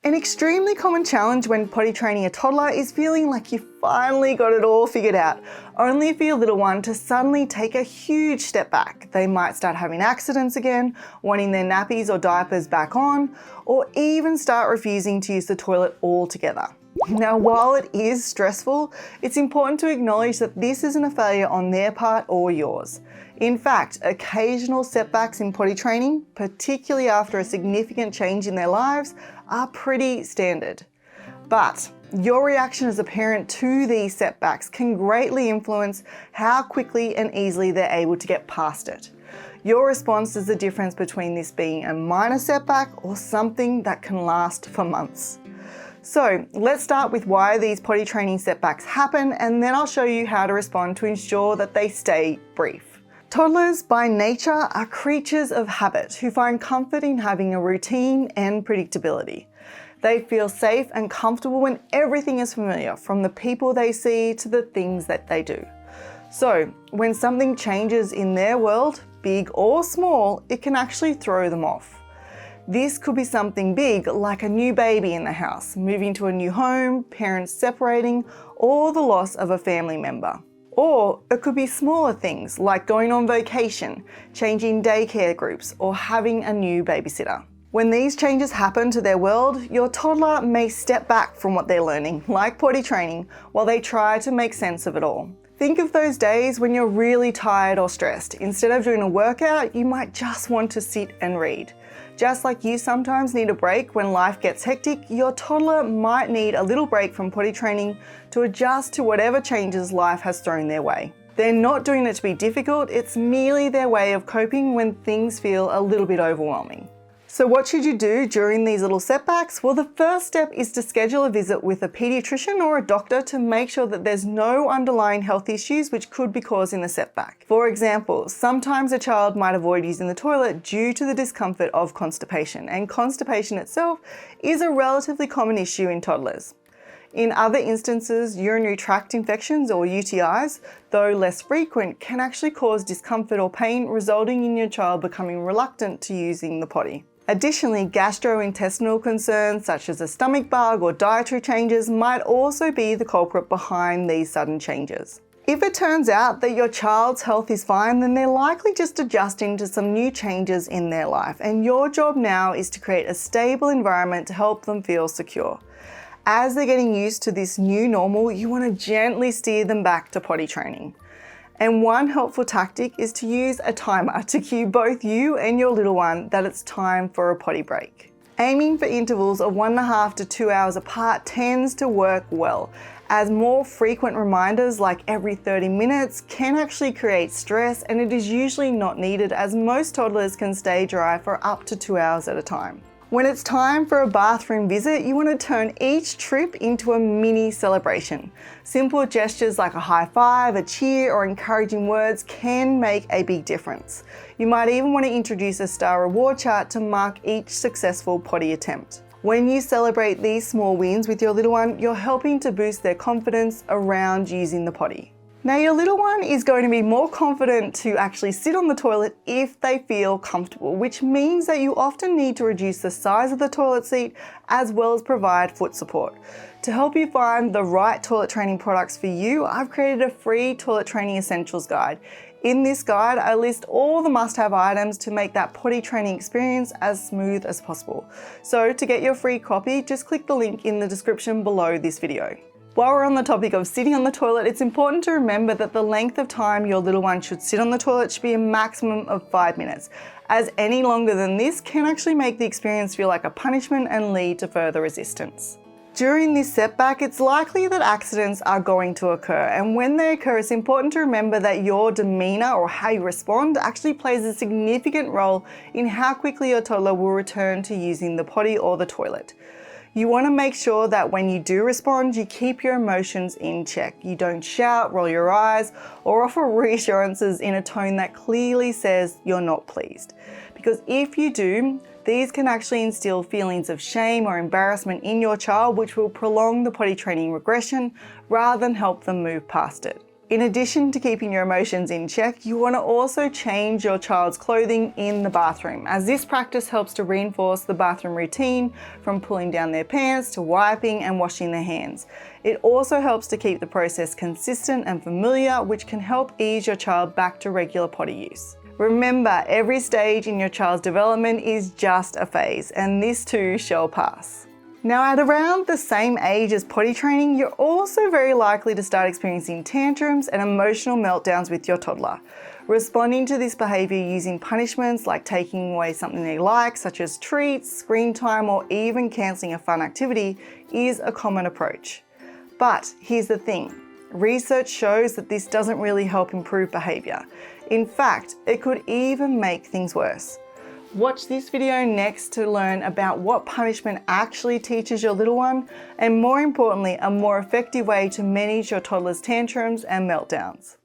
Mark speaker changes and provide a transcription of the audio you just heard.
Speaker 1: An extremely common challenge when potty training a toddler is feeling like you finally got it all figured out, only for your little one to suddenly take a huge step back. They might start having accidents again, wanting their nappies or diapers back on, or even start refusing to use the toilet altogether. Now, while it is stressful, it's important to acknowledge that this isn't a failure on their part or yours. In fact, occasional setbacks in potty training, particularly after a significant change in their lives, are pretty standard. But your reaction as a parent to these setbacks can greatly influence how quickly and easily they're able to get past it. Your response is the difference between this being a minor setback or something that can last for months. So let's start with why these potty training setbacks happen, and then I'll show you how to respond to ensure that they stay brief. Toddlers by nature are creatures of habit who find comfort in having a routine and predictability. They feel safe and comfortable when everything is familiar, from the people they see to the things that they do. So when something changes in their world, big or small, it can actually throw them off. This could be something big, like a new baby in the house, moving to a new home, parents separating, or the loss of a family member. Or it could be smaller things, like going on vacation, changing daycare groups, or having a new babysitter. When these changes happen to their world, your toddler may step back from what they're learning, like potty training, while they try to make sense of it all. Think of those days when you're really tired or stressed. Instead of doing a workout, you might just want to sit and read. Just like you sometimes need a break when life gets hectic, your toddler might need a little break from potty training to adjust to whatever changes life has thrown their way. They're not doing it to be difficult, it's merely their way of coping when things feel a little bit overwhelming. So what should you do during these little setbacks? Well, the first step is to schedule a visit with a pediatrician or a doctor to make sure that there's no underlying health issues which could be causing the setback. For example, sometimes a child might avoid using the toilet due to the discomfort of constipation, and constipation itself is a relatively common issue in toddlers. In other instances, urinary tract infections or UTIs, though less frequent, can actually cause discomfort or pain, resulting in your child becoming reluctant to using the potty. Additionally, gastrointestinal concerns such as a stomach bug or dietary changes might also be the culprit behind these sudden changes. If it turns out that your child's health is fine, then they're likely just adjusting to some new changes in their life, and your job now is to create a stable environment to help them feel secure. As they're getting used to this new normal, you want to gently steer them back to potty training. And one helpful tactic is to use a timer to cue both you and your little one that it's time for a potty break. Aiming for intervals of 1.5 to 2 hours apart tends to work well, as more frequent reminders like every 30 minutes can actually create stress, and it is usually not needed as most toddlers can stay dry for up to 2 hours at a time. When it's time for a bathroom visit, you want to turn each trip into a mini celebration. Simple gestures like a high five, a cheer, or encouraging words can make a big difference. You might even want to introduce a star reward chart to mark each successful potty attempt. When you celebrate these small wins with your little one, you're helping to boost their confidence around using the potty. Now, your little one is going to be more confident to actually sit on the toilet if they feel comfortable, which means that you often need to reduce the size of the toilet seat as well as provide foot support. To help you find the right toilet training products for you, I've created a free toilet training essentials guide. In this guide, I list all the must-have items to make that potty training experience as smooth as possible. So to get your free copy, just click the link in the description below this video. While we're on the topic of sitting on the toilet, it's important to remember that the length of time your little one should sit on the toilet should be a maximum of 5 minutes, as any longer than this can actually make the experience feel like a punishment and lead to further resistance. During this setback, it's likely that accidents are going to occur, and when they occur, it's important to remember that your demeanor or how you respond actually plays a significant role in how quickly your toddler will return to using the potty or the toilet. You want to make sure that when you do respond, you keep your emotions in check. You don't shout, roll your eyes, or offer reassurances in a tone that clearly says you're not pleased. Because if you do, these can actually instill feelings of shame or embarrassment in your child, which will prolong the potty training regression rather than help them move past it. In addition to keeping your emotions in check, you want to also change your child's clothing in the bathroom, as this practice helps to reinforce the bathroom routine from pulling down their pants to wiping and washing their hands. It also helps to keep the process consistent and familiar, which can help ease your child back to regular potty use. Remember, every stage in your child's development is just a phase, and this too shall pass. Now, at around the same age as potty training, you're also very likely to start experiencing tantrums and emotional meltdowns with your toddler. Responding to this behaviour using punishments like taking away something they like, such as treats, screen time, or even cancelling a fun activity, is a common approach. But here's the thing. Research shows that this doesn't really help improve behaviour. In fact, it could even make things worse. Watch this video next to learn about what punishment actually teaches your little one, and more importantly, a more effective way to manage your toddler's tantrums and meltdowns.